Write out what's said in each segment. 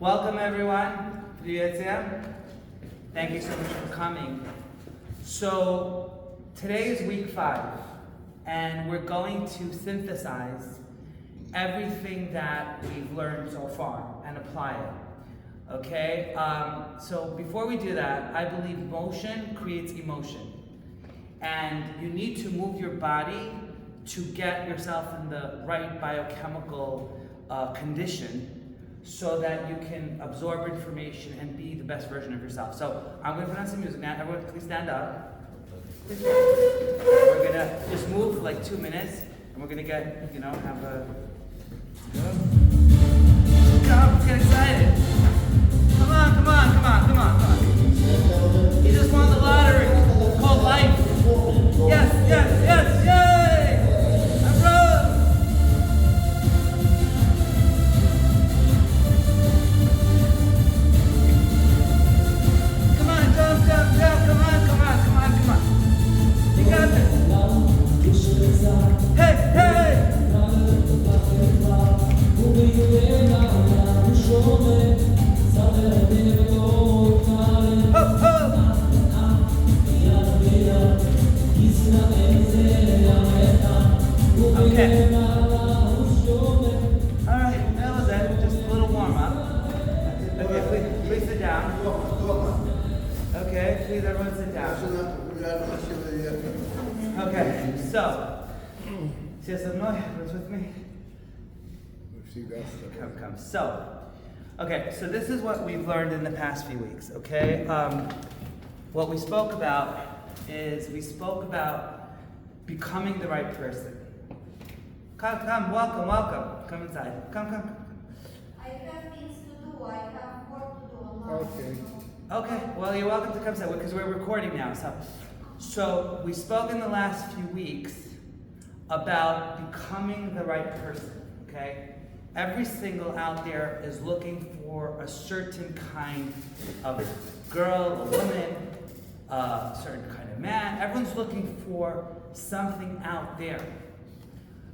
Welcome everyone. Thank you so much for coming. So today is week 5, and we're going to synthesize everything that we've learned so far and apply it. Okay? So before we do that, I believe motion creates emotion. And you need to move your body to get yourself in the right biochemical condition so that you can absorb information and be the best version of yourself. So I'm going to put on some music now. Everyone please stand up. We're going to just move for like 2 minutes, and we're going to get, have a... Let's get excited. Come on. You just won the lottery. It's called life. Yes, yay! I'm Rose. Come on, jump, come on. You got this. Hey! Hop, hop. Okay. Alright, that was it. Just a little warm up. Okay, please sit down. Okay, please everyone sit down. Okay, so, everyone's with me? Come. So this is what we've learned in the past few weeks, okay? What we spoke about is becoming the right person. Come, welcome. Come inside. Come. I have things to do. I have work to do. Okay, well, you're welcome to come inside because we're recording now. So we spoke in the last few weeks about becoming the right person, okay? Every single out there is looking for a certain kind of girl, a woman, a certain kind of man. Everyone's looking for something out there.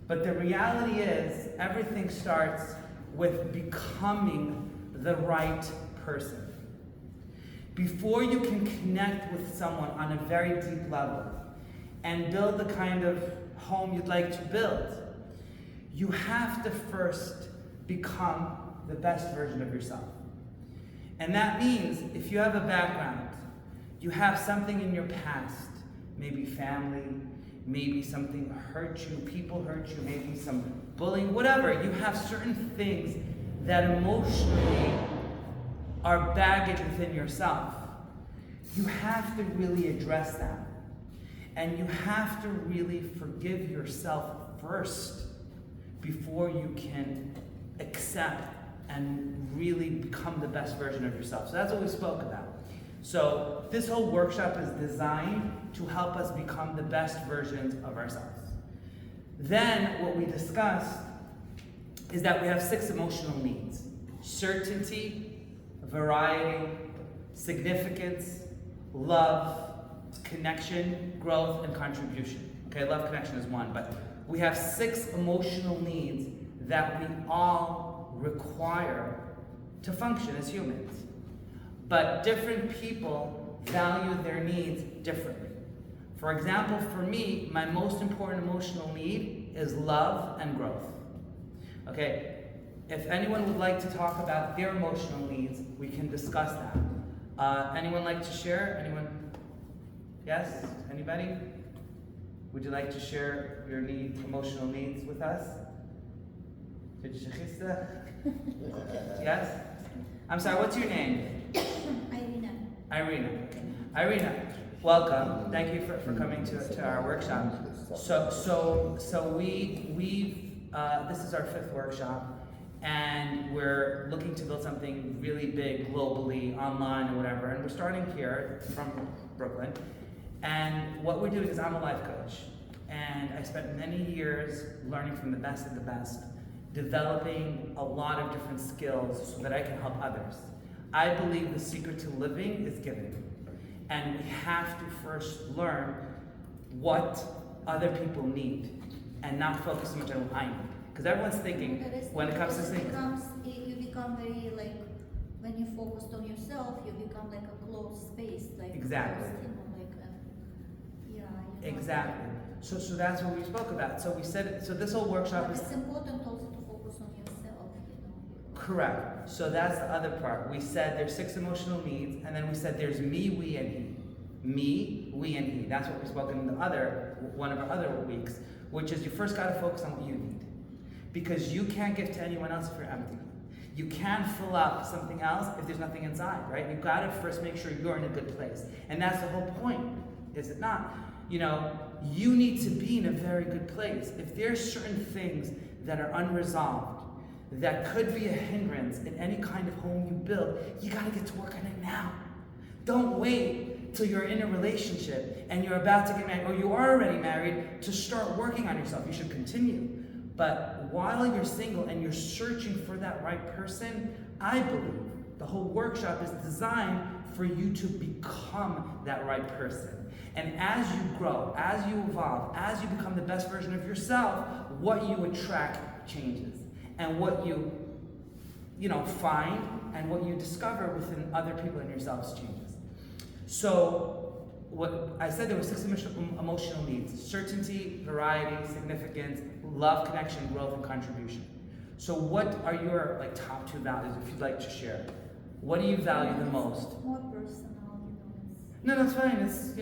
But the reality is, everything starts with becoming the right person. Before you can connect with someone on a very deep level and build the kind of home you'd like to build, you have to first become the best version of yourself. And that means if you have a background, you have something in your past, maybe family, maybe something hurt you, people hurt you, maybe some bullying, whatever. You have certain things that emotionally are baggage within yourself. You have to really address that. And you have to really forgive yourself first before you can accept and really become the best version of yourself. So that's what we spoke about. So this whole workshop is designed to help us become the best versions of ourselves. Then what we discussed is that we have 6 emotional needs: certainty, variety, significance, love, connection, growth, and contribution. Okay, love, connection is 1, but we have 6 emotional needs that we all require to function as humans. But different people value their needs differently. For example, for me, my most important emotional need is love and growth. Okay, if anyone would like to talk about their emotional needs, we can discuss that. Anyone like to share? Anyone? Yes? Anybody? Would you like to share your emotional needs with us? Yes? I'm sorry, what's your name? Irina, welcome. Thank you for coming to our workshop. So we this is our 5th workshop, and we're looking to build something really big globally, online or whatever. And we're starting here from Brooklyn. And what we're doing is, I'm a life coach, and I spent many years learning from the best of the best, developing a lot of different skills so that I can help others. I believe the secret to living is giving. And we have to first learn what other people need and not focus so much on what I need. Because everyone's thinking, when it comes to things. You become very when you focused on yourself, you become like a closed space, like Exactly. closed, like yeah. Exactly. So that's what we spoke about. So we said, so this whole workshop But is it's important also to focus on yourself, correct. So that's the other part. We said there's 6 emotional needs, and then we said there's me, we, and he. Me, we, and he. That's what we spoke in the one of our other weeks, which is you first got to focus on what you need, because you can't give to anyone else if you're empty. You can't fill up something else if there's nothing inside, right? You've got to first make sure you're in a good place, and that's the whole point, is it not? You need to be in a very good place. If there's certain things that are unresolved, that could be a hindrance in any kind of home you build, you got to get to work on it now. Don't wait till you're in a relationship and you're about to get married, or you are already married, to start working on yourself. You should continue. But while you're single and you're searching for that right person, I believe the whole workshop is designed for you to become that right person. And as you grow, as you evolve, as you become the best version of yourself, what you attract changes. And what you find and what you discover within other people and yourselves changes. So what I said, there were 6 emotional needs: certainty, variety, significance, love, connection, growth, and contribution. So what are your top 2 values, if you'd like to share? What do you value the most? More personal, No, that's fine. It's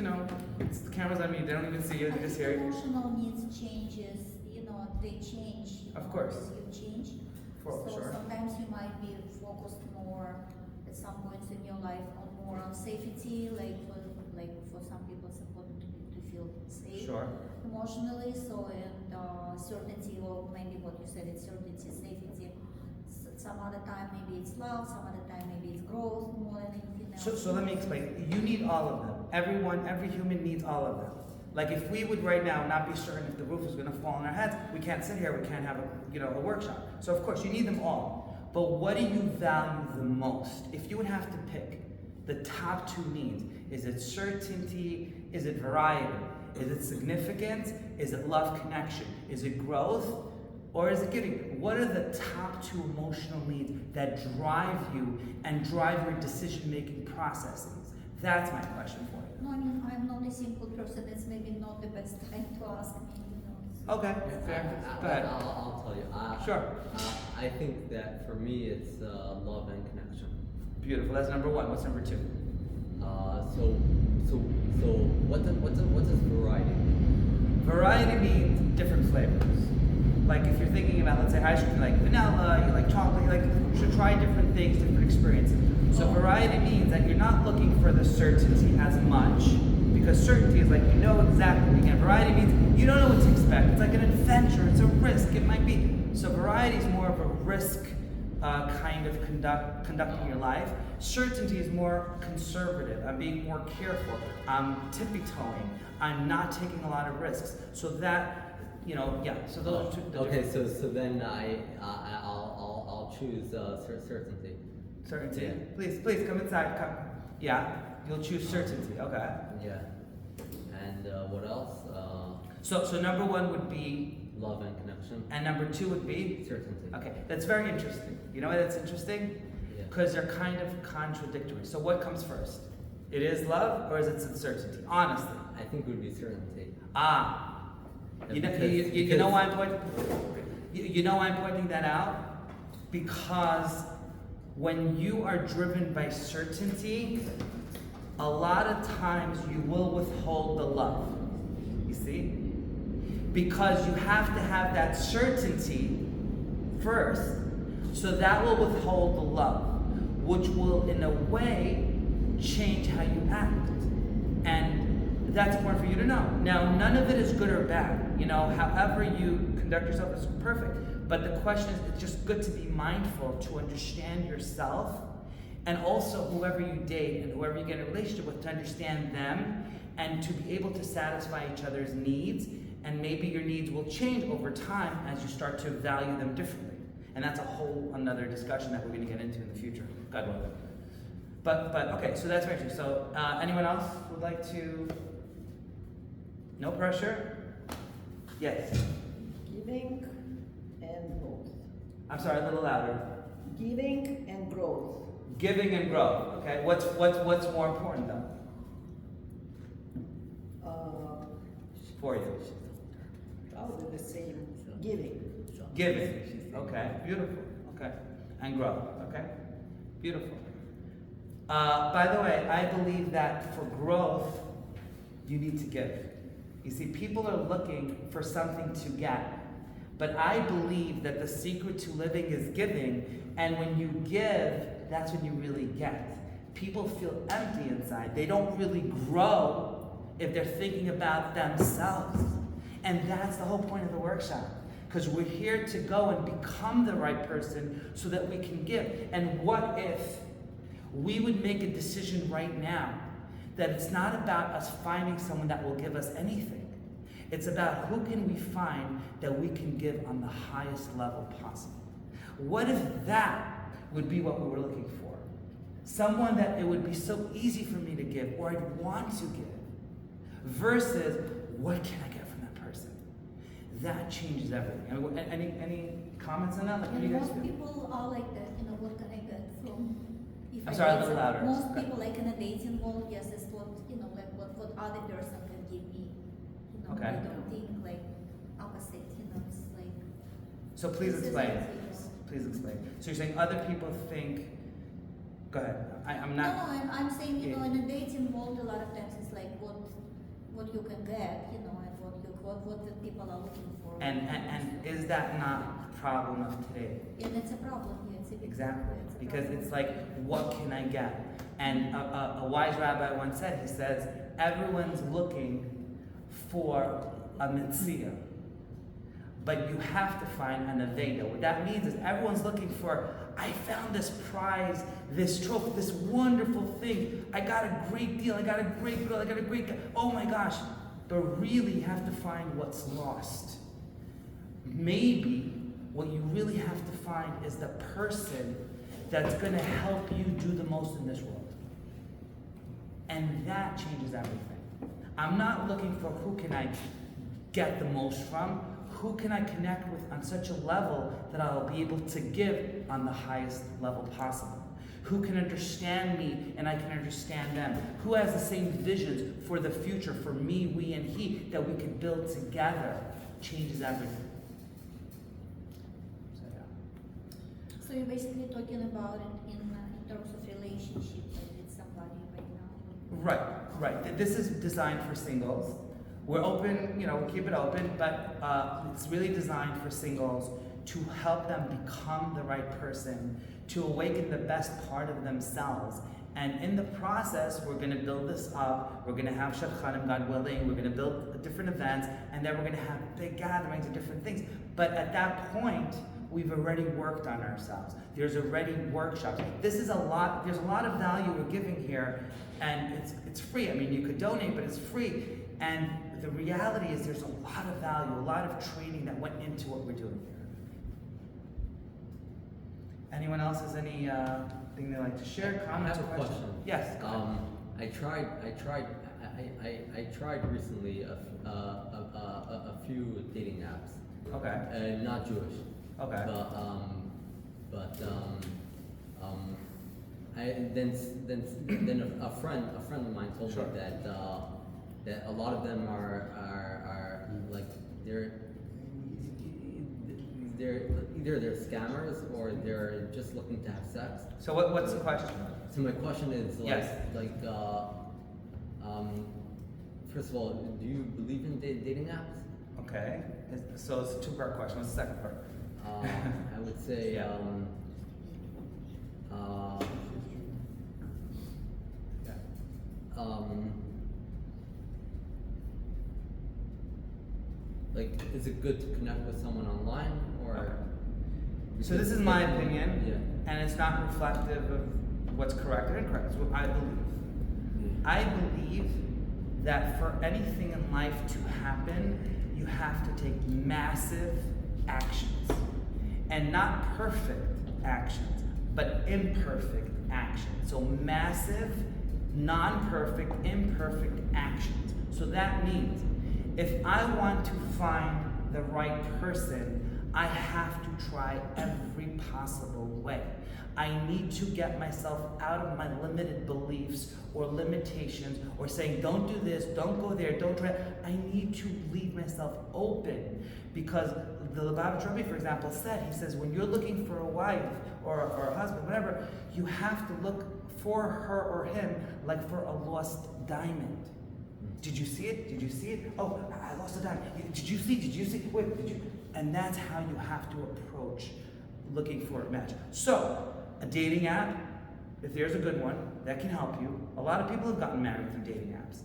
the camera's on me. They don't even see you. They just hear you. Emotional needs changes, they change. Of course. You change. For So sure. sometimes you might be focused more at some points in your life more on safety, like for some people it's important to feel safe. Sure. Emotionally, and certainty, or maybe what you said, it's certainty, safety. Some other time maybe it's love, some other time maybe it's growth more than anything else. So let me explain. You need all of them. Every human needs all of them. Like if we would right now not be certain if the roof is going to fall on our heads, we can't sit here. We can't have a workshop. So of course you need them all. But what do you value the most? If you would have to pick the top 2 needs, is it certainty? Is it variety? Is it significance? Is it love, connection? Is it growth? Or is it giving? What are the top 2 emotional needs that drive you and drive your decision-making processes? That's my question for you. No, I'm not a simple person. It's maybe not the best time to ask me. Okay, fair. Go ahead. I'll tell you. Sure. I think that for me it's love and connection. Beautiful. That's number 1. What's number 2? So what does variety mean? Variety means different flavors. Like if you're thinking about, let's say, ice cream, you like vanilla, you like chocolate, you should try different things, different experiences. So variety means that you're not looking for the certainty as much, because certainty is like you know exactly what you get. Variety means you don't know what to expect. It's like an adventure, it's a risk, it might be. So variety is more of a risk kind of conducting your life. Certainty is more conservative. I'm being more careful. I'm tippy-toeing. I'm not taking a lot of risks. So that, so those are 2. Okay, so then I'll choose certainty. Certainty. Yeah. Please come inside. Come. Yeah, you'll choose certainty. Okay. Yeah. And what else? So number 1 would be Love and connection. and number 2 would be Certainty. okay. That's very interesting. You know why that's interesting? Yeah. Because they're kind of contradictory. So what comes first? It is love or is it certainty? Honestly. I think it would be certainty. You know Because why I'm pointing. You know why I'm pointing that out? Because when you are driven by certainty, a lot of times you will withhold the love. You see? Because you have to have that certainty first, so that will withhold the love, which will in a way change how you act. And that's important for you to know. Now, none of it is good or bad. However you conduct yourself is perfect. But the question is, it's just good to be mindful, to understand yourself, and also whoever you date and whoever you get in a relationship with, to understand them and to be able to satisfy each other's needs. And maybe your needs will change over time as you start to value them differently. And that's a whole another discussion that we're going to get into in the future, God willing. But okay, so that's very true. So anyone else would like to? No pressure? Yes. Giving and growth. I'm sorry, a little louder. Giving and growth. Giving and growth. Okay. What's more important though for you? Probably the same. Giving. Giving. Okay. Beautiful. Okay. And growth. Okay. Beautiful. By the way, I believe that for growth, you need to give. You see, people are looking for something to get. But I believe that the secret to living is giving, and when you give, that's when you really get. People feel empty inside. They don't really grow if they're thinking about themselves. And that's the whole point of the workshop. Because we're here to go and become the right person so that we can give. And what if we would make a decision right now that it's not about us finding someone that will give us anything. It's about who can we find that we can give on the highest level possible. What if that would be what we were looking for? Someone that it would be so easy for me to give, or I'd want to give, versus what can I get from that person? That changes everything. Any comments on that? Like, what do And you guys most do? people are like that, what can I get from? If I'm I sorry, a date little louder. Most people like in a dating world, yes, is what, like what other person can give me. Okay. They don't think like opposite, it's like. So please this is explain. it. Please explain. So you're saying other people think. Go ahead. I'm No, not. I'm saying, Yeah. in a dating world, a lot of times it's like what you can get, and what the people are looking for. And is that not the problem of today? And it's a problem, yeah, it's a big Exactly. problem, it's a Because problem. it's like, what can I get? And a wise rabbi once said, he says, everyone's looking for a mitzvah, but you have to find an aveda. What that means is everyone's looking for, I found this prize, this trophy, this wonderful thing. I got a great deal, I got a great girl, I got a great guy. Oh my gosh. But really you have to find what's lost. Maybe what you really have to find is the person that's going to help you do the most in this world. And that changes everything. I'm not looking for who can I get the most from, who can I connect with on such a level that I'll be able to give on the highest level possible. Who can understand me and I can understand them. Who has the same visions for the future, for me, we, and he, that we can build together. Changes everything. So, yeah. So you're basically talking about it in terms of relationship with somebody right now. Right. This is designed for singles. We're open, we keep it open, but it's really designed for singles to help them become the right person, to awaken the best part of themselves. And in the process, we're going to build this up. We're going to have Shadchanim, God willing. We're going to build different events, and then we're going to have big gatherings of different things. But at that point, we've already worked on ourselves. There's already workshops. There's a lot of value we're giving here, and it's free. I mean, you could donate, but it's free. And the reality is there's a lot of value, a lot of training that went into what we're doing here. Anyone else has any thing they'd like to share? Comments? I have a question. Yes. I tried recently a few dating apps. Okay. Not Jewish. Okay. Then a friend of mine told Sure. me that a lot of them are like they're either they're scammers or they're just looking to have sex. So what's the question? So my question is Yes. first of all, do you believe in dating apps? Okay. So it's a two-part question. What's the second part? I would say Yeah. like, is it good to connect with someone online or? Okay. So this is my opinion, Yeah. and it's not reflective of what's correct or incorrect. It's what I believe. Yeah. I believe that for anything in life to happen, you have to take massive actions. And not perfect actions, but imperfect actions. So massive, non-perfect, imperfect actions. So that means if I want to find the right person, I have to try every possible way. I need to get myself out of my limited beliefs or limitations or saying, don't do this, don't go there, don't try. I need to leave myself open because the Lubavitch Rebbe, for example, said, he says, when you're looking for a wife or a husband, whatever, you have to look for her or him like for a lost diamond. Did you see it? Did you see it? Oh, I lost a diamond. Did you see? Did you see? Wait, did you? And that's how you have to approach looking for a match. So, a dating app, if there's a good one, that can help you. A lot of people have gotten married through dating apps.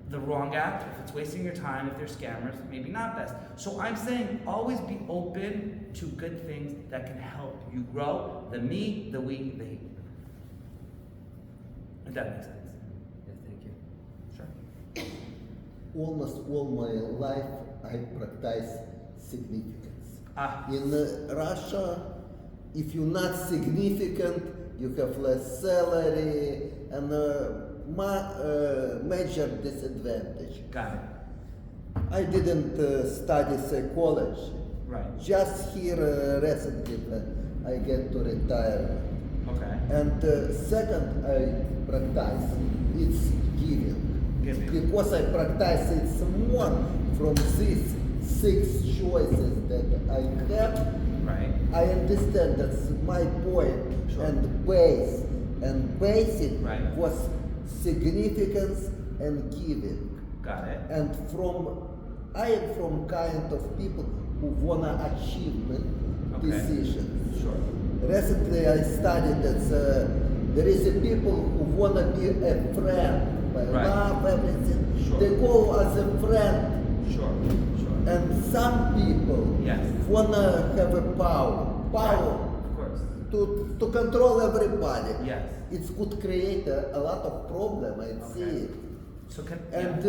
The wrong app, if it's wasting your time, if they're scammers, maybe not best. So I'm saying always be open to good things that can help you grow. The me, the we, the he. If that makes sense. Yeah, thank you. Sure. Almost all my life I practice significance. Ah. In Russia, if you're not significant, you have less salary and major disadvantage. Got it. I didn't study psychology. Right. Just here recently when I get to retirement. Okay. And second, I practice it's giving. Giving. Because I practice it's more from these 6 choices that I have. Right. I understand that's my point. Sure. And basic Right. was significance and giving. Got it. And I am from kind of people who wanna achievement Okay. decisions. Sure. Recently I studied that there is a people who wanna be a friend, Right. love everything. Sure. They go as a friend, Sure. Sure. and some people Yes. wanna have a power Of course. to control everybody. Yes. It could create a lot of problem. I see Okay. it, So can and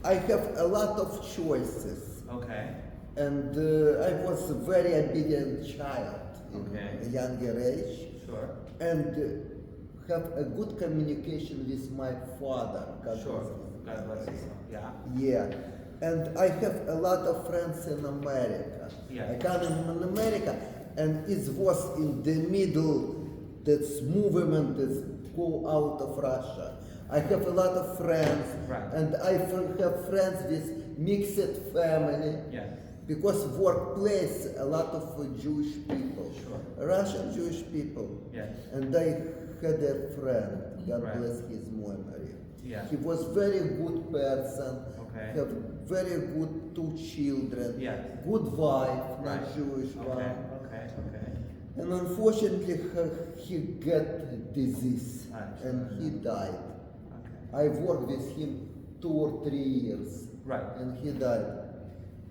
I have a lot of choices. Okay. And I was a very obedient child in Okay. a younger age, Sure. and have a good communication with my father. God Sure. bless him. God bless you. Yeah. Yeah, and I have a lot of friends in America. Yeah. I come in America, and it was in the middle that's movement that go out of Russia. I have a lot of friends, Right. and I have friends with mixed family. Yes. Because workplace, a lot of Jewish people, Sure. Russian Jewish people. Yes. And I had a friend, God Right. bless his memory. Yeah. He was very good person, Okay. have very good 2 children, Yes. good wife, not Right. Jewish Okay. one. Okay. Okay. And unfortunately, he got disease Right. and he died. Okay. I worked with him 2 or 3 years. Right. And he died.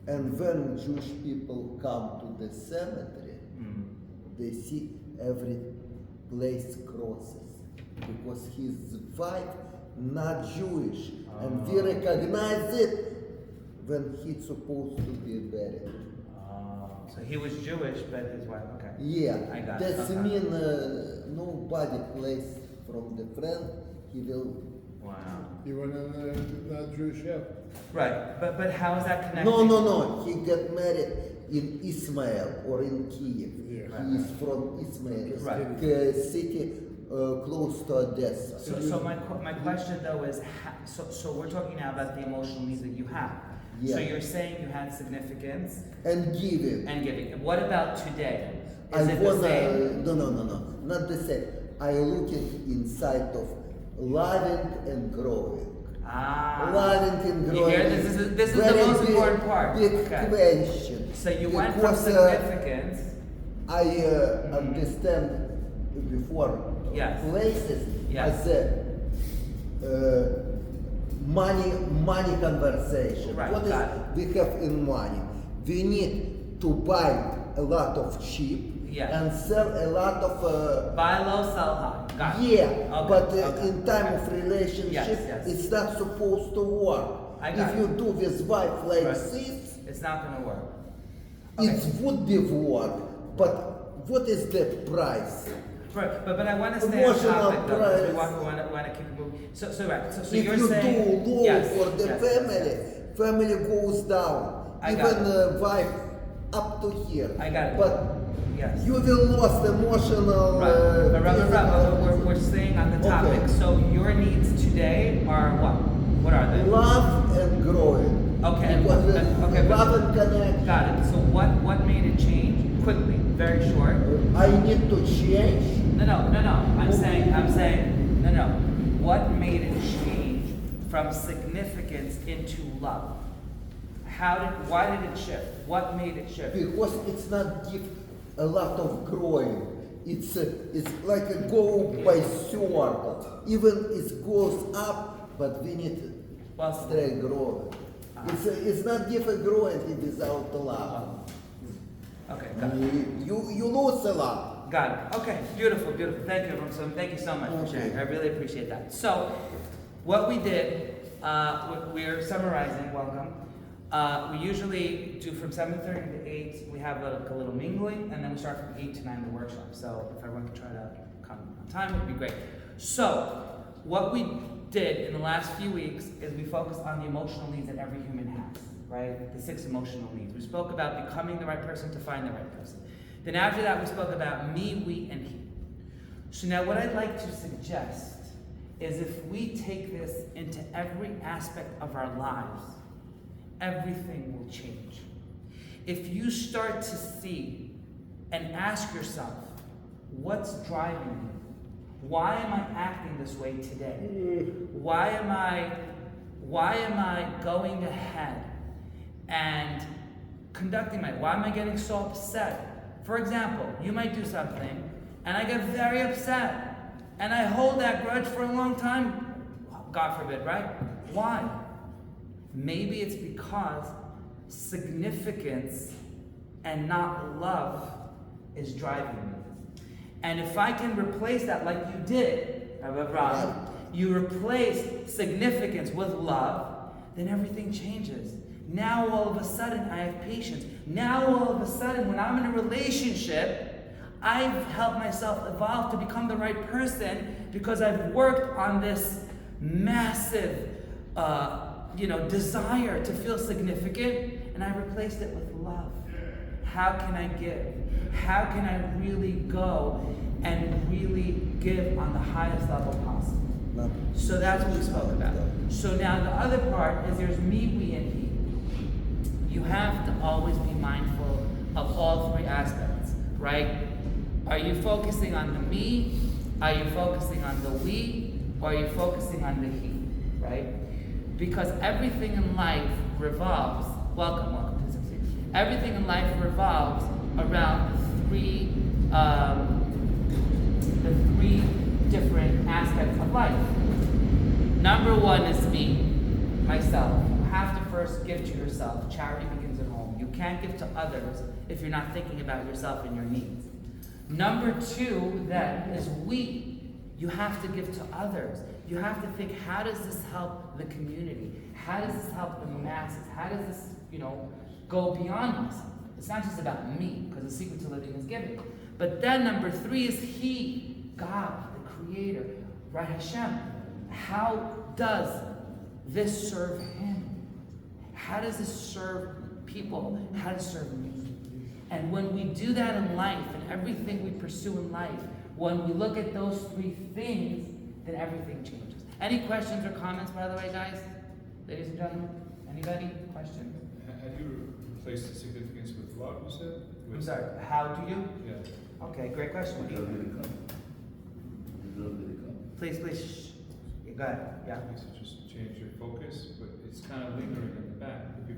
And when Jewish people come to the cemetery, Mm. they see every place crosses because his wife not Jewish, and we Oh. recognize it when he's supposed to be buried. So he was Jewish, but his wife. Okay. Yeah, I got it, that's okay. mean nobody place from the friend. He will. Wow. Even in not Jewish help. Right. But how is that connected? No. He got married in Ismail or in Kiev. Yeah. He is from Ismail, Right. a city close to Odessa. So my question though is, so we're talking now about the emotional needs that you have. Yeah. So you're saying you had significance And giving. and giving. And what about today? I Is it the wanna same? no, not the same. I looking inside of loving and growing. Ah. Loving and You growing. hear? This is the very most big, important part. Big Okay. question. So you went from Because, significance. I understand before Yes. places Yes. as a money conversation. Right, What is got it. we have in money? We need to buy a lot of cheap Yes. and sell a lot of Buy low, sell high. Got it. yeah, Okay, but okay, in time okay. of relationship, Yes. it's not supposed to work. I got If it. you do with wife like Right. this, It's not going to work. it would be work. But what is the price? Right, but I want to stay on Emotional topic though, because we price. want to keep it moving. So right, so If you're you saying do low yes, for the yes, family, yes, yes. family goes down. I got Even wife up to here. I got it. But Yes. You will lost emotional. Right. But physical- we're staying on the Okay. topic. So your needs today are what? What are they? Love and growing. Okay, and Because okay, but- love and connection. Got it. So what made it change? Quickly, very short. I need to change. No. I'm saying, no. What made it change from significance into love? Why did it shift? What made it shift? Because it's not give a lot of growing. It's like a go by circle. Even it goes up, but we need Well, straight growing. It's not give a growing without love. Okay, got it. You lose a lot. Got it. Okay, beautiful. Thank you, thank you so much for sharing. I really appreciate that. So, what we did, we're summarizing. Welcome. We usually do from 7:30 to 8. We have a little mingling, and then we start from 8 to 9 the workshop. So, if everyone could try to come on time, it would be great. So, what we did in the last few weeks is we focused on the emotional needs that every human has, right? The 6 emotional needs. We spoke about becoming the right person to find the right person. Then after that, we spoke about me, we, and he. So now what I'd like to suggest is if we take this into every aspect of our lives, everything will change. If you start to see and ask yourself, what's driving me? Why am I acting this way today? Why am I going ahead and conducting why am I getting so upset? For example, you might do something and I get very upset and I hold that grudge for a long time. God forbid, right? Why? Maybe it's because significance and not love is driving me. And if I can replace that like you did, Rob, you replace significance with love, then everything changes. Now all of a sudden I have patience. Now all of a sudden when I'm in a relationship, I've helped myself evolve to become the right person because I've worked on this massive desire to feel significant, and I replaced it with love. How can I give? How can I really go and really give on the highest level possible? So that's what we spoke about. So now the other part is there's me, we, and he. You have to always be mindful of all 3 aspects, right? Are you focusing on the me? Are you focusing on the we? Or are you focusing on the he, right? Because everything in life revolves, welcome to 60. Everything in life revolves around the three different aspects of life. Number 1 is me, myself. You have to first give to yourself. Charity begins at home. You can't give to others if you're not thinking about yourself and your needs. Number 2 then is we. You have to give to others. You have to think, how does this help the community? How does this help the masses? How does this, go beyond myself? It's not just about me, because the secret to living is giving. But then number 3 is he, God, the creator, right, Hashem. How does this serve him? How does this serve people? How does it serve me? And when we do that in life, and everything we pursue in life, when we look at those 3 things, then everything changes. Any questions or comments, by the way, guys? Ladies and gentlemen? Anybody? Questions? How do you replace the significance with love, you said? I'm sorry, how do you? Yeah. Okay, great question. What do you? Please, shh. Go ahead, yeah. So just change your focus, but it's kind of lingering in the back. If you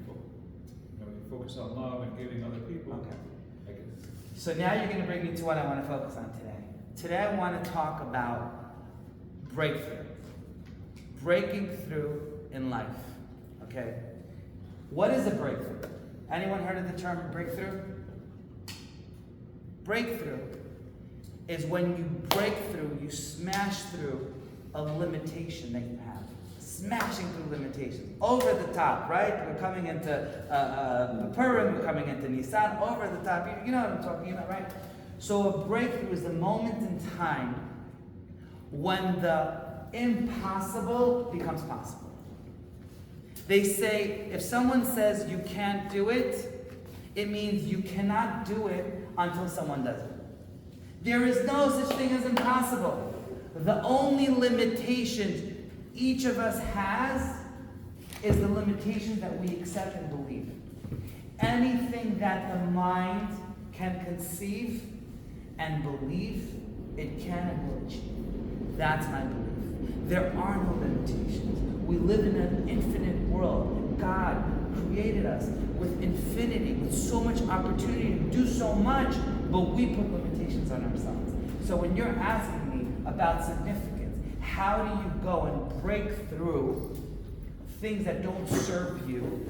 focus on love and giving other people. Okay. I guess. So now you're going to bring me to what I want to focus on today. Today I want to talk about breakthrough. Breaking through in life. Okay? What is a breakthrough? Anyone heard of the term breakthrough? Breakthrough is when you break through, you smash through a limitation that you have. Smashing through limitations. Over the top, right? We're coming into Purim, we're coming into Nisan, over the top. You know what I'm talking about, right? So a breakthrough is the moment in time when the impossible becomes possible. They say, if someone says you can't do it, it means you cannot do it until someone does it. There is no such thing as impossible. The only limitations each of us has is the limitations that we accept and believe. Anything that the mind can conceive and believe, it can and will achieve. That's my belief. There are no limitations. We live in an infinite world. God created us with infinity, with so much opportunity to do so much, but we put limitations on ourselves. So when you're asking me about significance, how do you go and break through things that don't serve you?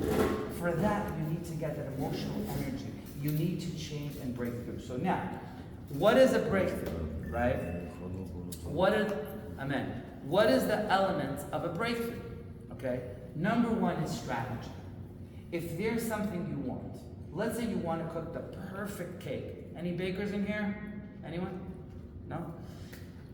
For that, you need to get that emotional energy. You need to change and break through. So now, what is a breakthrough, right? What is the elements of a breakthrough? Okay? Number one is strategy. If there's something you want, let's say you want to cook the perfect cake. Any bakers in here? Anyone? No?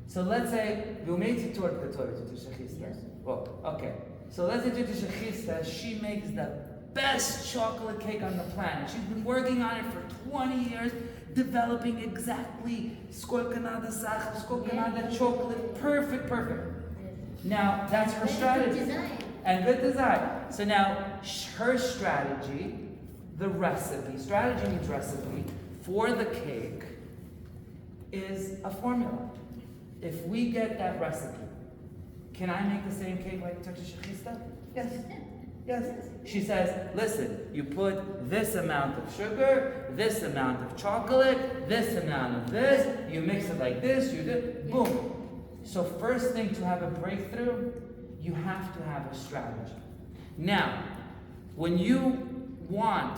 So let's say, Yes. well, okay. So let's say Tita Shechista, she makes the best chocolate cake on the planet. She's been working on it for 20 years, developing exactly skolkanada sachar, skolkanada chocolate, perfect. Now, that's her strategy. Good design. And good design. So now, her strategy, the recipe, strategy means recipe, for the cake is a formula. If we get that recipe, can I make the same cake like Tita Shechista? Yes. Yes. She says, listen, you put this amount of sugar, this amount of chocolate, this amount of this, you mix it like this, you do, boom. So first thing to have a breakthrough, you have to have a strategy. Now, when you want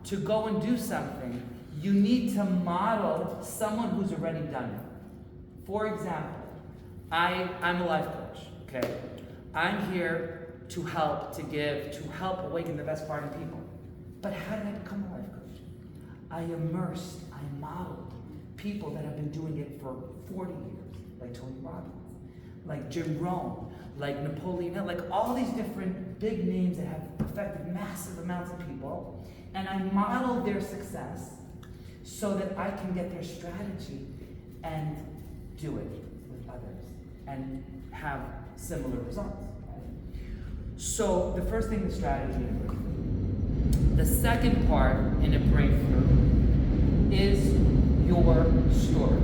to go and do something, you need to model someone who's already done it. For example, I'm a life coach, okay? I'm here to help, to help awaken the best part in people. But how did I become a life coach? I immersed, I modeled people that have been doing it for 40 years, like Tony Robbins, like Jim Rohn, like Napoleon Hill, like all these different big names that have affected massive amounts of people, and I modeled their success so that I can get their strategy and do it with others and have similar results. So the first thing is strategy in a breakthrough. The second part in a breakthrough is your story.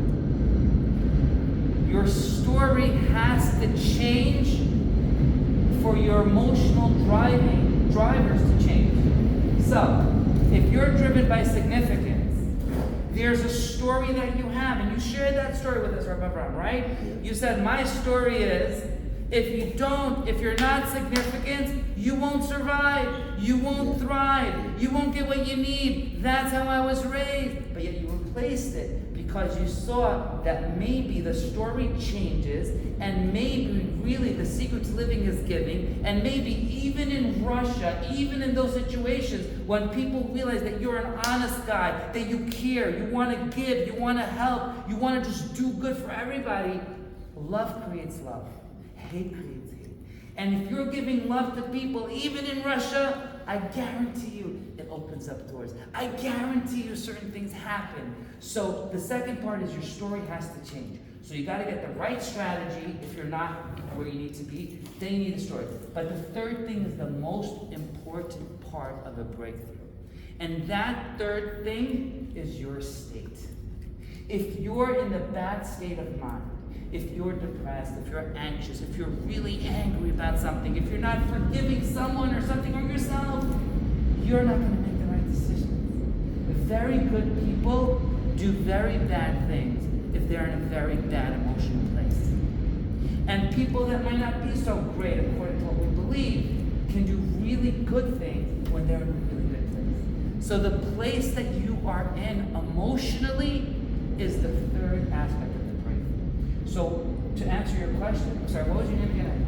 Your story has to change for your emotional drivers to change. So, if you're driven by significance, there's a story that you have, and you shared that story with us, Rabbi Avraham, right? You said, my story is, if you're not significant, you won't survive, you won't thrive, you won't get what you need. That's how I was raised. But yet you replaced it because you saw that maybe the story changes, and maybe really the secret to living is giving, and maybe even in Russia, even in those situations, when people realize that you're an honest guy, that you care, you want to give, you want to help, you want to just do good for everybody, love creates love. Hate creates hate. And if you're giving love to people, even in Russia, I guarantee you it opens up doors. I guarantee you certain things happen. So the second part is your story has to change. So you got to get the right strategy if you're not where you need to be. Then you need a story. But the third thing is the most important part of a breakthrough. And that third thing is your state. If you're in the bad state of mind, if you're depressed, if you're anxious, if you're really angry about something, if you're not forgiving someone or something or yourself, you're not going to make the right decision. Very good people do very bad things if they're in a very bad emotional place. And people that might not be so great according to what we believe can do really good things when they're in a really good place. So the place that you are in emotionally is the third aspect of the breakthrough. So to answer your question, sorry, what was your name again?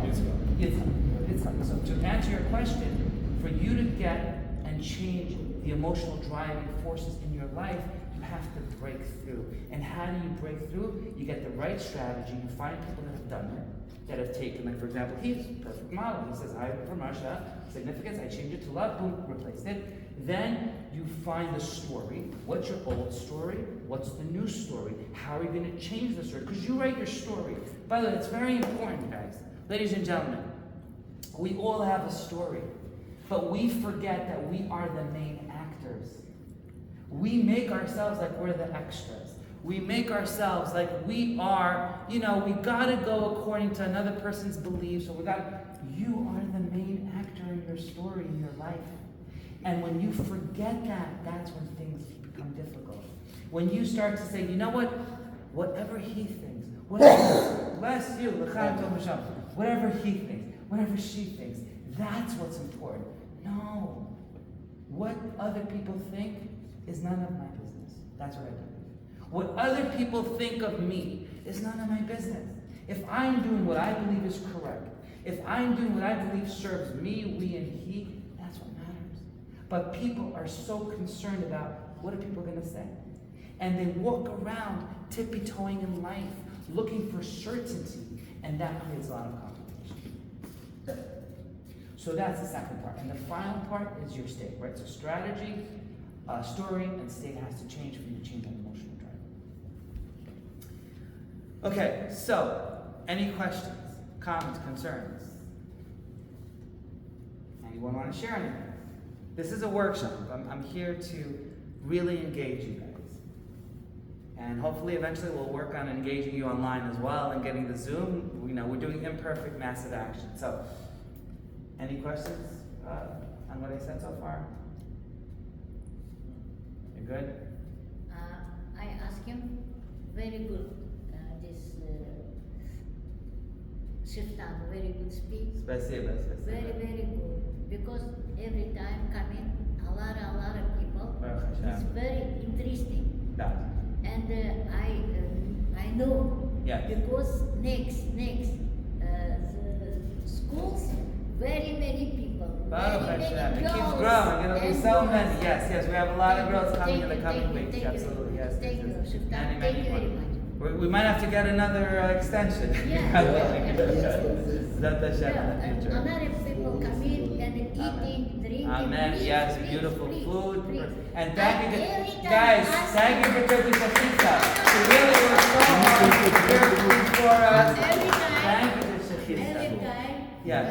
Yitzhak. So to answer your question, for you to get and change the emotional driving forces in your life, you have to break through. And how do you break through? You get the right strategy, you find people that have done it, that have taken, like for example, he's a perfect model. He says, I'm from Russia, significance, I changed it to love, boom, replaced it. Then you find the story. What's your old story? What's the new story? How are you going to change the story? Because you write your story. By the way, it's very important, guys. Ladies and gentlemen, we all have a story. But we forget that we are the main actors. We make ourselves like we're the extras. We make ourselves like we are, we gotta go according to another person's beliefs, or you are the main actor in your story, in your life. And when you forget that, that's when things become difficult. When you start to say, you know what? Whatever he thinks, whatever, bless you, l'chaim tov v'shalom, whatever he thinks, whatever she thinks, that's what's important. No. What other people think is none of my business. That's what I believe. What other people think of me is none of my business. If I'm doing what I believe is correct, if I'm doing what I believe serves me, we, and he, that's what matters. But people are so concerned about what are people going to say. And they walk around tippy-toeing in life, looking for certainty, and that creates a lot of complication. So that's the second part. And the final part is your state, right? So strategy, story, and state has to change for you to change that emotional drive. Okay, so any questions, comments, concerns? Anyone want to share anything? This is a workshop. I'm here to really engage you guys. And hopefully eventually we'll work on engaging you online as well and getting the Zoom. We're doing imperfect massive action. So any questions on what I said so far? You good? I asked him, very good, this Shiftan, very good speech. Спасибо. Very, very good. Because every time come in, a lot of people. It's very interesting. Да. And I know. Yes. Because next, the schools, very many people. Baruch Very Hashem. many It keeps girls growing. It'll be and so boys. many. Yes. We have a lot of girls coming in the coming Thank you, weeks. thank you. Absolutely. Yes. Thank you, Shiftan. Many Thank you more. very much. We might have to get another extension. Yeah. Zat Hashem Yeah, in the future. another people come in and eating, drinking. Amen. Please, Yes, please, beautiful please, food. please. And thank you, every time guys. ask Thank you me- for Turkish Shachita. She really worked so hard to prepare food for us. Every time. Thank you for Every Shachita. time. Yes.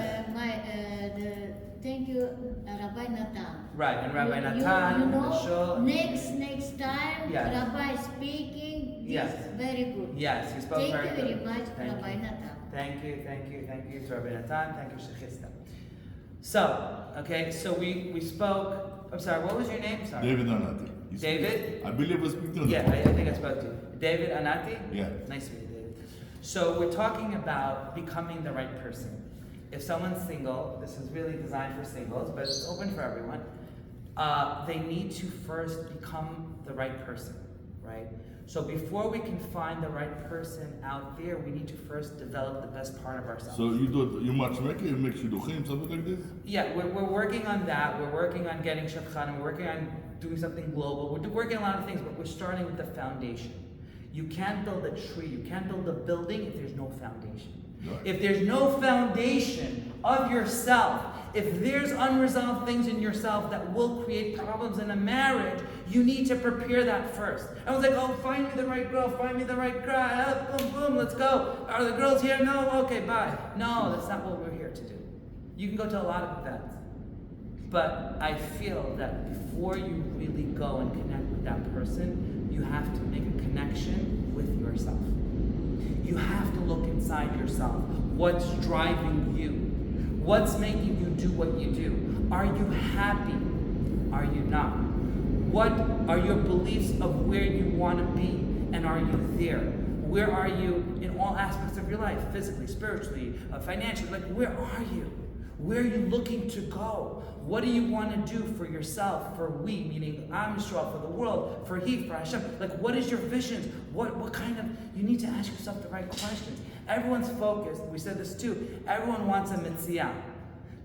Thank you, Rabbi Natan. Right, and Rabbi You Natan, know, the show. next time, Yes. Rabbi speaking, this Yes. very good. Yes, you spoke Thank very you good. very much, Thank Rabbi you. Natan. Thank you to Rabbi Natan. Thank you, Shachista. So we spoke. I'm sorry, what was your name? Sorry. David Anati. David? I believe I speak to him. Yeah, I think I spoke to you. David Anati? Yeah. Nice to meet you, David. So we're talking about becoming the right person. If someone's single, this is really designed for singles, but it's open for everyone. They need to first become the right person, right? So before we can find the right person out there, we need to first develop the best part of ourselves. So you matchmaking, you make shidduchim, something like this? Yeah, we're working on that. We're working on getting shadchan. We're working on doing something global. We're working on a lot of things, but we're starting with the foundation. You can't build a tree. You can't build a building if there's no foundation. Right. If there's no foundation of yourself, if there's unresolved things in yourself that will create problems in a marriage, you need to prepare that first. I was like, oh, find me the right girl, find me the right guy, boom, boom, let's go. Are the girls here? No? Okay, bye. No, that's not what we're here to do. You can go to a lot of events. But I feel that before you really go and connect with that person, you have to make a connection with yourself. You have to look inside yourself. What's driving you? What's making you do what you do? Are you happy? Are you not? What are your beliefs of where you want to be? And are you there? Where are you in all aspects of your life? Physically, spiritually, financially. Like, where are you? Where are you looking to go? What do you want to do for yourself, for we, meaning Am Yisrael, for the world, for He, for Hashem? Like, what is your vision? What kind of, you need to ask yourself the right questions. Everyone's focused, we said this too, everyone wants a mitzvah,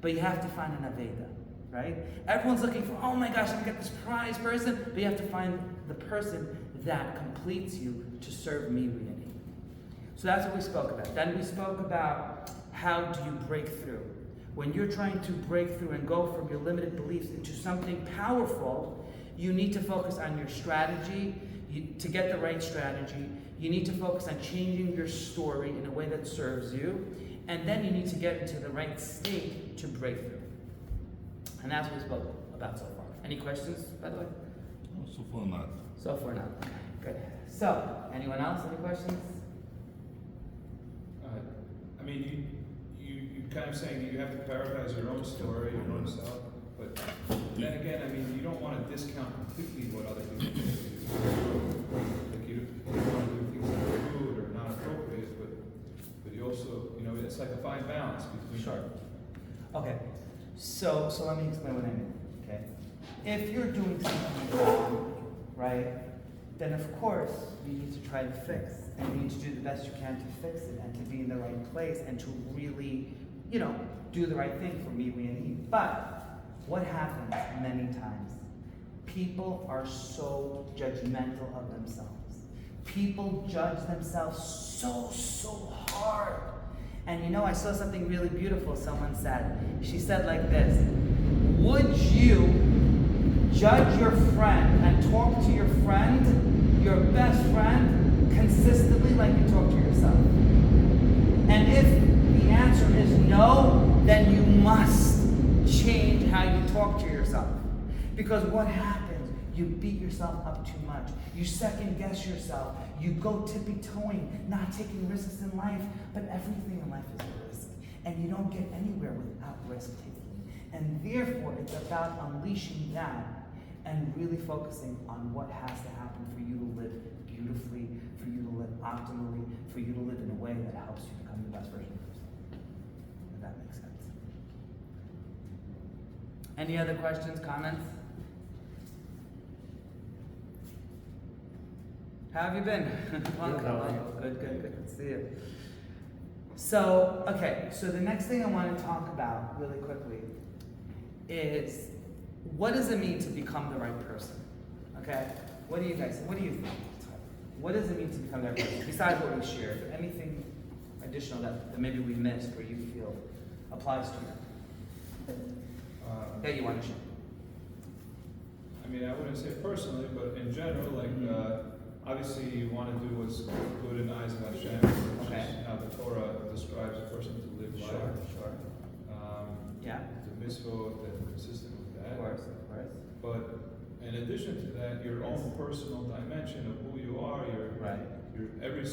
but you have to find an aveda, right? Everyone's looking for, oh my gosh, I'm going to get this prize person, but you have to find the person that completes you to serve me, we, and He. So that's what we spoke about. Then we spoke about how do you break through. When you're trying to break through and go from your limited beliefs into something powerful, You need to focus on your strategy. To get the right strategy, you need to focus on changing your story in a way that serves you. And then you need to get into the right state to break through. And that's what we spoke about so far. Any questions, by the way? Oh, so far not. So far not. Okay, good. So, anyone else? Any questions? I mean, you kind of saying that you have to prioritize your own story, your own self, but then again, I mean, you don't want to discount completely what other people do. Like you don't want to do things that are rude or not appropriate, but you also, you know, it's like a fine balance between. Sure. Okay. So let me explain what I mean. Okay. If you're doing something wrong, right, then of course you need to try to fix, and you need to do the best you can to fix it, and to be in the right place, and to really, you know, do the right thing for me, we, and he. But what happens many times? People are so judgmental of themselves. People judge themselves so hard. And you know, I saw something really beautiful someone said. She said like this: would you judge your friend and talk to your friend, your best friend, consistently like you talk to yourself? And if the answer is no, then you must change how you talk to yourself. Because what happens? You beat yourself up too much. You second guess yourself. You go tippy-toeing, not taking risks in life. But everything in life is a risk. And you don't get anywhere without risk-taking. And therefore, it's about unleashing that and really focusing on what has to happen for you to live beautifully, for you to live optimally, for you to live in a way that helps you become the best version of yourself. If that makes sense. Any other questions, comments? How have you been? Good, good to see you. So, okay, so the next thing I want to talk about really quickly is, what does it mean to become the right person? Okay? What do you guys, what do you think? What does it mean to become the right person? Besides what we shared, anything additional that maybe we missed or you feel applies to you? That you want to share? I mean, I wouldn't say personally, but in general, like, obviously you want to do what's good in the eyes of Hashem, which is how the Torah describes a person to live life. Sure. Yeah. The mitzvot that are consistent with that. Of course. But in addition to that, your own personal dimension of who you are, every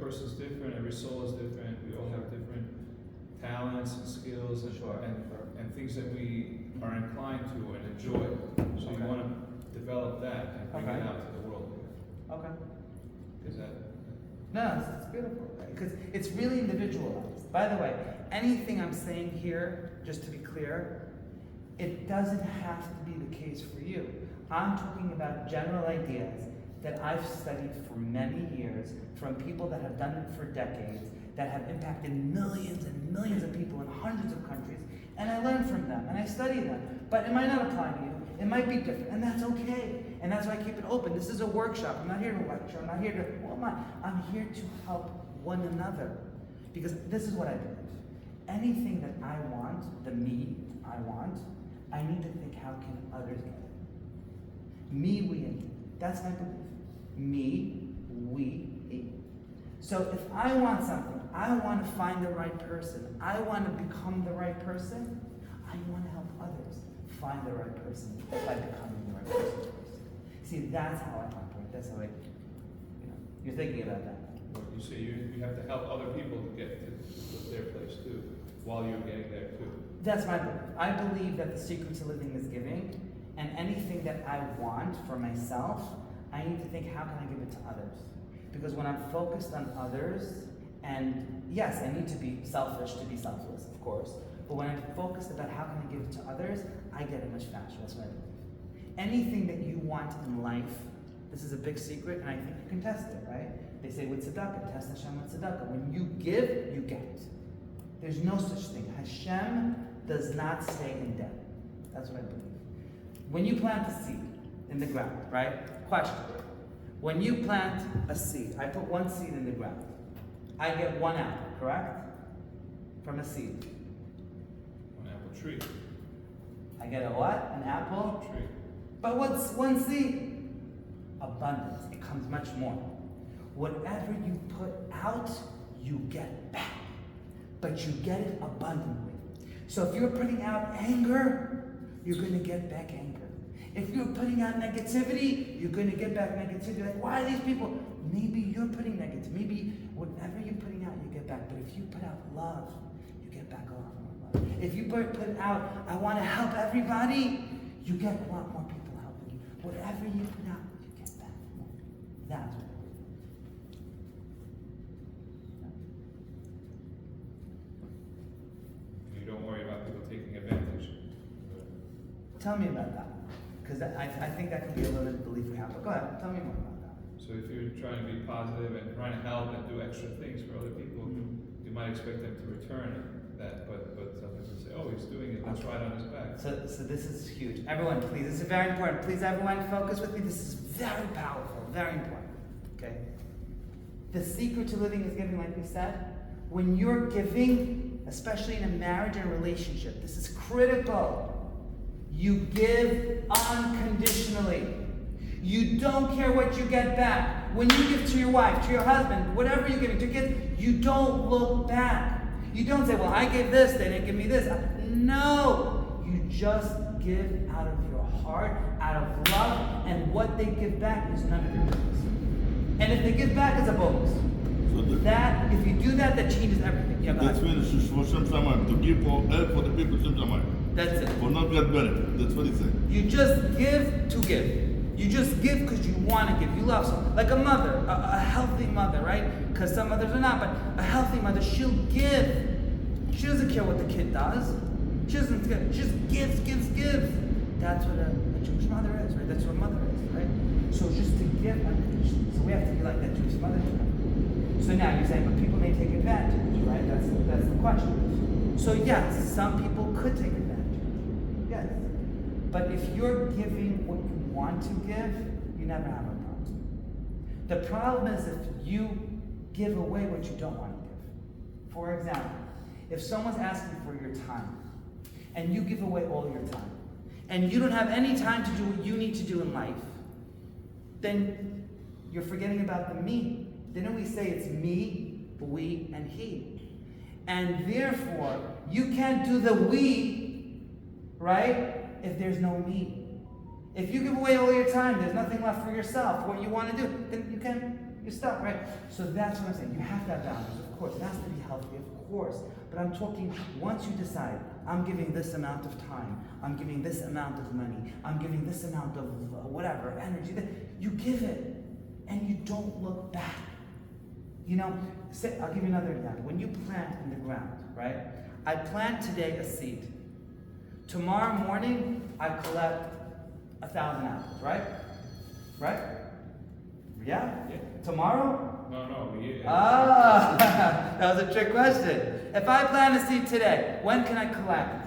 person's different, every soul is different, we all have different talents and skills and things that we are inclined to and enjoy. So you want to develop that and bring it out to the world. Okay. Is that? No, it's beautiful, because it's really individualized. By the way, anything I'm saying here, just to be clear, it doesn't have to be the case for you. I'm talking about general ideas that I've studied for many years from people that have done it for decades, that have impacted millions and millions of people in hundreds of countries, and I learn from them, and I study them. But it might not apply to you. It might be different, and that's okay. And that's why I keep it open. This is a workshop. I'm not here to lecture. I'm not here to, what am I? I'm here to help one another. Because this is what I believe. Anything that I want, the me I want, I need to think, how can others get it? Me, we, and he. That's my belief. Me, we, he. So if I want something, I want to find the right person. I want to become the right person. I want to help others find the right person by becoming the right person first. See, that's how I operate. That's how you're thinking about that. Well, you say you have to help other people to get to their place too, while you're getting there too. That's my belief. I believe that the secret to living is giving, and anything that I want for myself, I need to think, how can I give it to others? Because when I'm focused on others, and yes, I need to be selfish to be selfless, of course, but when I'm focused about how can I give it to others, I get it much faster. That's what I believe. Anything that you want in life, this is a big secret, and I think you can test it, right? They say with tzedakah, test Hashem with tzedakah. When you give, you get. There's no such thing. Hashem does not stay in debt. That's what I believe. When you plant a seed in the ground, right? Question. When you plant a seed, I put one seed in the ground. I get one apple, correct? From a seed. An apple tree. I get a what? An apple? Tree. But what's one seed? Abundance. It comes much more. Whatever you put out, you get back. But you get it abundantly. So if you're putting out anger, you're going to get back anger. If you're putting out negativity, you're going to get back negativity. Like, why are these people? Maybe you're putting negativity. Maybe whatever you're putting out, you get back. But if you put out love, you get back a lot more love. If you put out, I want to help everybody, you get a lot more people helping you. Whatever you put out, you get back more. That's what it is. You don't worry about people taking advantage. Tell me about that. Because I think that can be a limited belief we have. But go ahead, tell me more about that. So if you're trying to be positive and trying to help and do extra things for other people, you might expect them to return that, but sometimes they say, oh, he's doing it, let's ride on his back. So this is huge. Everyone, please, this is very important. Please, everyone, focus with me. This is very powerful, very important. Okay? The secret to living is giving, like we said. When you're giving, especially in a marriage and relationship, this is critical. You give unconditionally. You don't care what you get back. When you give to your wife, to your husband, whatever you're giving to kids, you don't look back. You don't say, well, I gave this, they didn't give me this. No. You just give out of your heart, out of love, and what they give back is none of your business. And if they give back, it's a bonus. So That, if you do that, that changes everything. Yeah, go that's ahead. when it's for Shem Shamayim, to give for help for the people Shem Shamayim. That's it. For not get benefit. That's what he said. You just give to give. You just give because you want to give. You love someone. Like a mother, a healthy mother, right? Because some mothers are not, but a healthy mother, she'll give. She doesn't care what the kid does. She doesn't care. She just gives. That's what a Jewish mother is, right? That's what a mother is, right? So just to give unconditionally. So we have to be like that Jewish mother. So now you're saying, but people may take advantage, right? That's the question. So yes, some people could take advantage. Yes. But if you're giving what you want to give, you never have a problem. The problem is if you give away what you don't want to give. For example, if someone's asking for your time, and you give away all your time, and you don't have any time to do what you need to do in life, then you're forgetting about the me. Didn't we say it's me, we, and he? And therefore, you can't do the we, right, if there's no me. If you give away all your time, there's nothing left for yourself, what you want to do, then you're stuck, right? So that's what I'm saying. You have to have boundaries, of course. It has to be healthy, of course. But I'm talking, once you decide, I'm giving this amount of time, I'm giving this amount of money, I'm giving this amount of whatever, energy, you give it, and you don't look back. You know, I'll give you another example. When you plant in the ground, right? I plant today a seed. Tomorrow morning, I collect 1,000 apples, right? Right? Yeah? Tomorrow? No, yeah. Ah, that was a trick question. If I plant a seed today, when can I collect?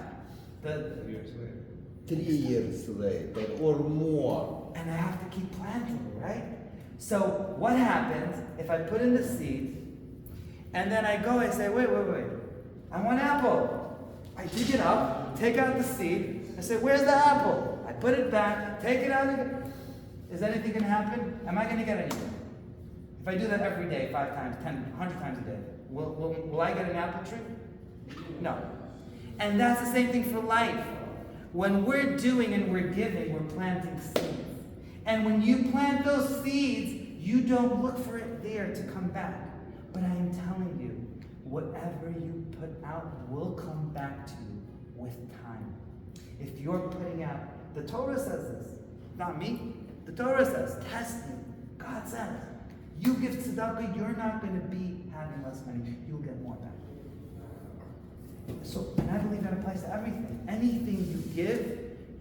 years later. 3 years later or more. And I have to keep planting, right? So what happens if I put in the seed, and then I go and say, wait, I want apple. I dig it up, take out the seed, I say, where's the apple? I put it back, take it out again. Is anything going to happen? Am I going to get anything? If I do that every day, 5 times, 10, 100 times a day, will I get an apple tree? No. And that's the same thing for life. When we're doing and we're giving, we're planting seeds. And when you plant those seeds, you don't look for it there to come back. But I am telling you, whatever you put out will come back to you with time. If you're putting out, the Torah says this, not me. The Torah says, test me. God says, you give tzedakah, you're not going to be having less money. You'll get more back. So, and I believe that applies to everything. Anything you give,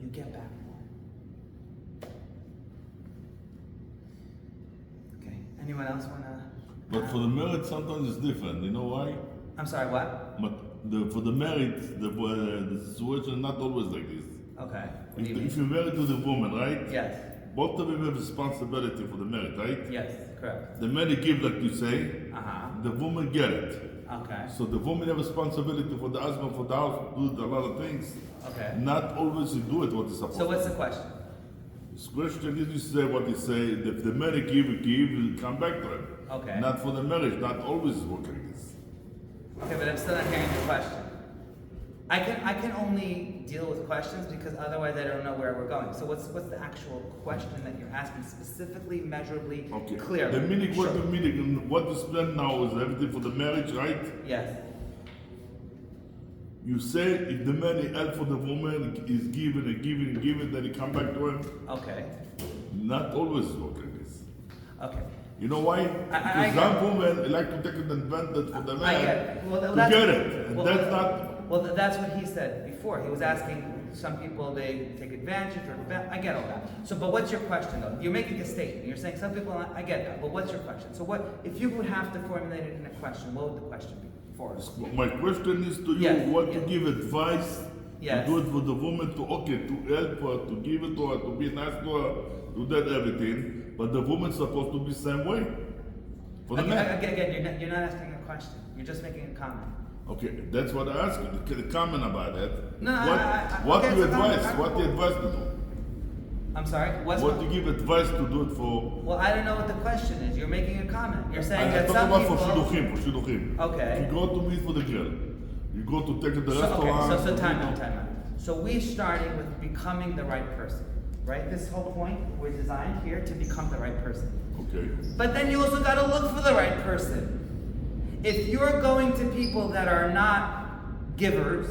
you get back more. Okay. Anyone else want to? But for the married, sometimes it's different. You know why? I'm sorry, what? But for the married, the situation is not always like this. Okay. What do you If mean? you're married to the woman, right? Yes. Both of them have responsibility for the marriage, right? Yes, correct. The man give, like you say, Uh-huh. the woman get it. Okay. So the woman have responsibility for the husband, for the house, do a lot of things. Okay. Not always you do it what is supposed So what's to. the question? The question is, you say what you say. If the man give, you come back to him. Okay. Not for the marriage. Not always work like this. Okay, but I'm still not hearing the question. I can only deal with questions because otherwise I don't know where we're going. So what's the actual question that you're asking specifically, measurably, Okay. clearly? The meaning, what Sure. the meaning, what you spend now is everything for the marriage, right? Yes. You say if the man is help for the woman is given and given and given, then he come back to him. Okay. Not always work like this. Okay. You know why? I Because some women like to take an advantage for the I man get it. Well, to that's, get it. And well, that's not. Well, that's what he said before. He was asking some people they take advantage or I get all that. So, but what's your question though? You're making a statement. You're saying some people. I get that. But what's your question? So, what if you would have to formulate it in a question? What would the question be for us? My question is to you: Yes, what yes. to give advice Yes. to do it for the woman to help her, to give it to her, to be nice to her, to do everything. But the woman's supposed to be the same way for the man. Again, you're not asking a question. You're just making a comment. Okay, that's what I ask you. The comment about that. No, what okay, you it's a comment. advise? What you advise to do? I'm sorry. What you give advice to do it for? Well, I don't know what the question is. You're making a comment. You're saying I that talk some about people. for shidduchim. Okay. You go to meet for the girl. You go to take it to the restaurant. Okay, so time out. So we starting with becoming the right person, right? This whole point, we're designed here to become the right person. Okay. But then you also got to look for the right person. If you're going to people that are not givers,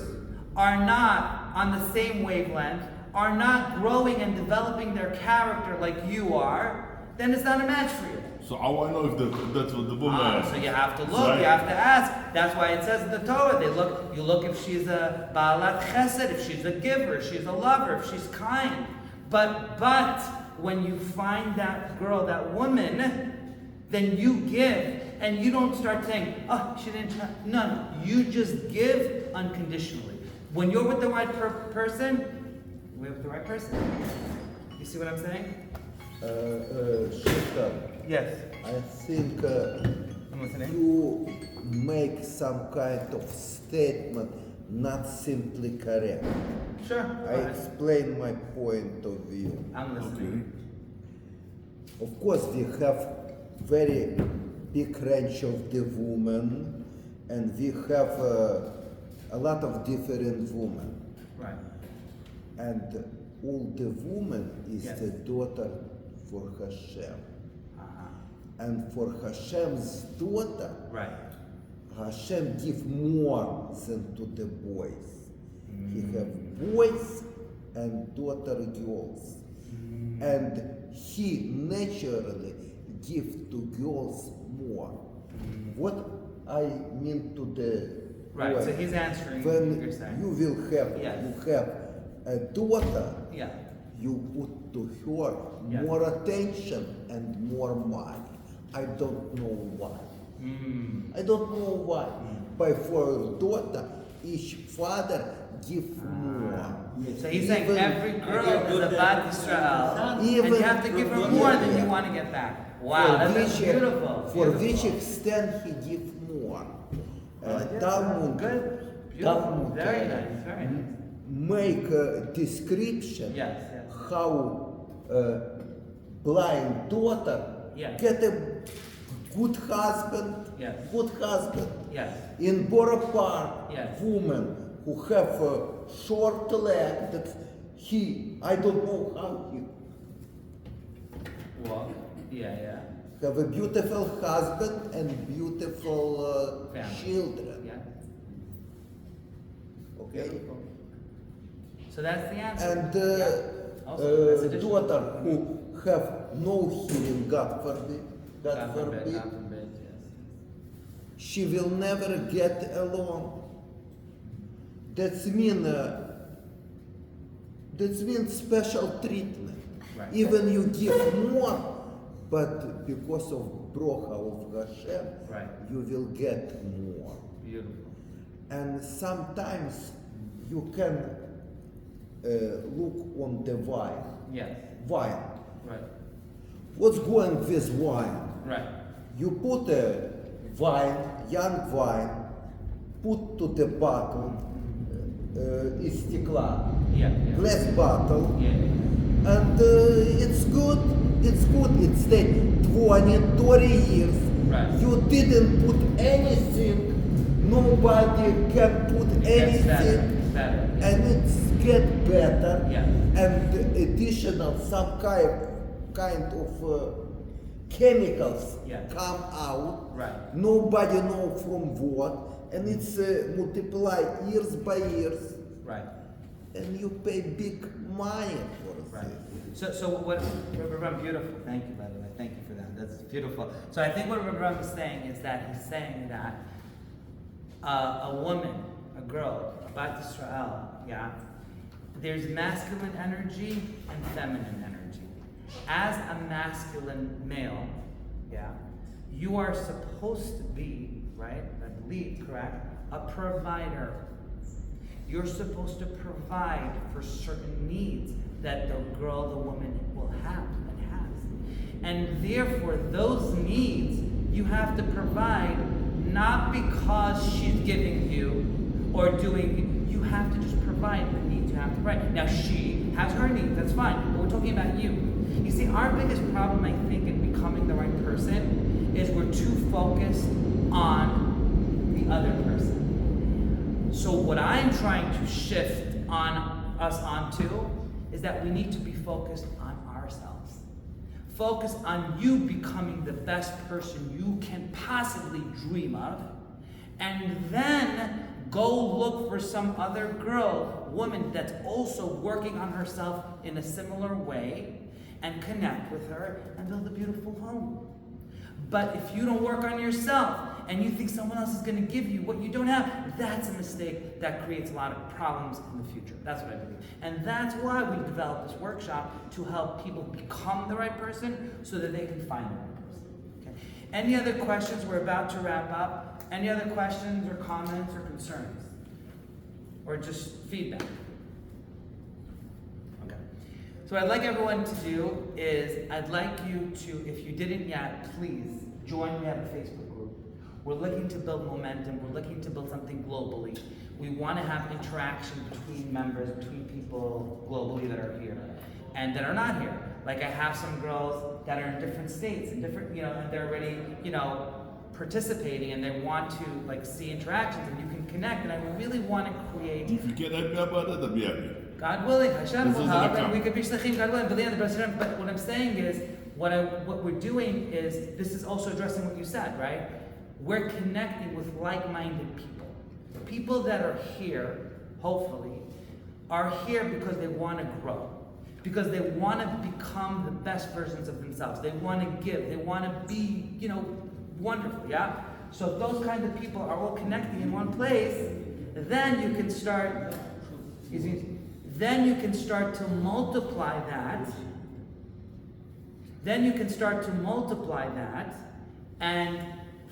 are not on the same wavelength, are not growing and developing their character like you are, then it's not a match for you. So how I know if that's what the woman So you have to look, right? you have to ask. That's why it says in the Torah, you look if she's a Baalat Chesed, if she's a giver, if she's a lover, if she's kind. But when you find that girl, that woman, then you give. And you don't start saying, oh, she didn't try. No, you just give unconditionally. When you're with the right person, we're with the right person. You see what I'm saying? Shifter, Yes. I think I'm listening. you make some kind of statement not simply correct. Sure. I Go ahead. explain my point of view. I'm listening. Of course, we have very big range of the women, and we have a lot of different women. Right. And all the woman is Yes. the daughter for Hashem. Uh-huh. And for Hashem's daughter, Right. Hashem give more than to the boys. He have boys and daughter girls. And he naturally give to girls more. What I mean to the Right. boy, So he's answering what when you're saying. you will have Yes. you have a daughter, Yeah. you put to her Yeah. more attention and more money. I don't know why. I don't know why. But for daughter, each father give more. So he's saying Even- every girl is a Bat Israel, and Even- you have to give her more than you Yeah. want to get back. For Wow, that's which- beautiful. For beautiful. which extent he give more. Yes, Talmud, Good. Beautiful. Talmud Very nice. Very nice. make a description Yes. Yes. how blind daughter Yes. get a good husband, Yes. good husband. Yes. In Borough Park, Yes. woman who have a short leg that I don't know how he Walk. Yeah. have a beautiful husband and beautiful Family. children. Yeah. Okay? Beautiful. So that's the answer. And Yeah. Also, that's additional. daughter who have no hearing, God forbid, God forbid, God forbid, yes. she will never get along. That's mean special treatment. Right. Even you give more, but because of brocha of Hashem, Right. you will get more. Beautiful. And sometimes you can look on the wine. Yes. Wine. Right. What's going with wine? Right. You put a wine, young wine, put to the bottle, из стекла, Yeah. glass bottle, Yeah. And it's good. It's good. It's stayed 20, 30 years. Right. You didn't put anything. Nobody can put It gets better. anything. It's better. And it's get better. Yeah. And additional some kind of chemicals Yeah. come out. Right. Nobody know from what, and it's multiply years by years, Right. and you pay big money for Right. this. So what Ram, beautiful. Thank you, by the way. Thank you for that. That's beautiful. So I think what Ram is saying is that he's saying that a woman, a girl, Bat Israel, yeah, there's masculine energy and feminine energy. As a masculine male, yeah, you are supposed to be, right, I believe, correct, a provider. You're supposed to provide for certain needs that the girl, the woman will have and has. And therefore, those needs you have to provide not because she's giving you or doing, you have to just provide the needs you have to provide. Now, she has her needs, that's fine, but we're talking about you. You see, our biggest problem, I think, in becoming the right person is we're too focused on the other person. So what I'm trying to shift us onto is that we need to be focused on ourselves. Focus on you becoming the best person you can possibly dream of, and then go look for some other girl, woman that's also working on herself in a similar way, and connect with her and build a beautiful home. But if you don't work on yourself and you think someone else is going to give you what you don't have, that's a mistake that creates a lot of problems in the future. That's what I believe. And that's why we developed this workshop, to help people become the right person so that they can find the right person. Okay? Any other questions? We're about to wrap up. Any other questions or comments or concerns? Or just feedback? Okay. So what I'd like everyone to do is, I'd like you to, if you didn't yet, please join. We have a Facebook group. We're looking to build momentum. We're looking to build something globally. We want to have interaction between members, between people globally that are here and that are not here. Like, I have some girls that are in different states and different, and they're already, participating, and they want to see interactions, and you can connect. And I really want to create. If you can help me about it, I'll be happy. God willing, Hashem This will is help, an and we account. could be shlichim, God willing, but what I'm saying is, what we're doing is, this is also addressing what you said, right? We're connecting with like-minded people. The people that are here, hopefully, are here because they want to grow. Because they want to become the best versions of themselves. They want to give. They want to be, wonderful, yeah? So if those kinds of people are all connecting in one place, then you can start, to multiply that. Then you can start to multiply that and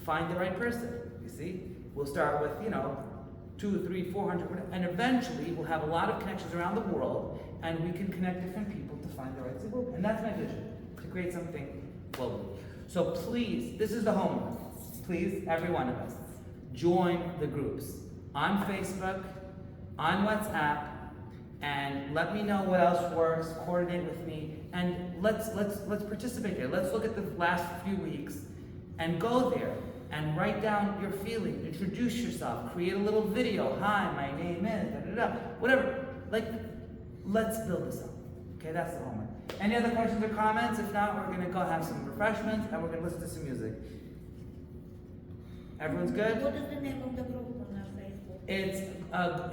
find the right person. You see? We'll start with, 200, 300, 400, and eventually we'll have a lot of connections around the world, and we can connect different people to find the right people. And that's my vision, to create something globally. So please, this is the homework. Please, every one of us, join the groups on Facebook, on WhatsApp, and let me know what else works. Coordinate with me, and let's participate here. Let's look at the last few weeks, and go there and write down your feelings. Introduce yourself. Create a little video. Hi, my name is whatever. Let's build this up. Okay, that's the homework. Any other questions or comments? If not, we're gonna go have some refreshments and we're gonna listen to some music. Everyone's good? What is the name of the group on our Facebook?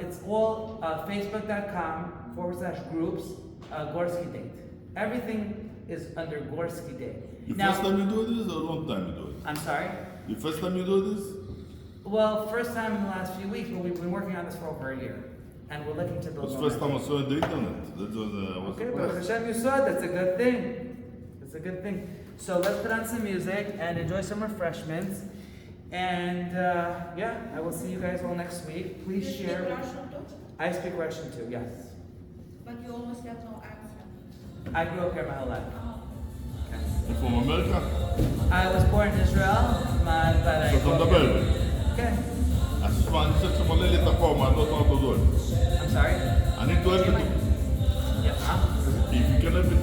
It's all facebook.com/groups Gorsky date. Everything is under Gorsky date. The first time you do this or long time you do it? I'm sorry? The first time you do this? Well, first time in the last few weeks, but we've been working on this for over a year. And we're looking to build It's more. first time I saw it on the internet. That was Okay, but Hashem, you saw it. That's a good thing. That's a good thing. So let's put on some music and enjoy some refreshments. And I will see you guys all next week. Please You speak share. Russian too? I speak Russian too, yes. But you almost have no accent. I grew up here my whole life. Oh. Okay. You from America? I was born in Israel, but I So grew from up the here. Belgium? Okay. I just want to say I don't know how to do it. I'm sorry? I need to help you. Yes, huh? if you cannot be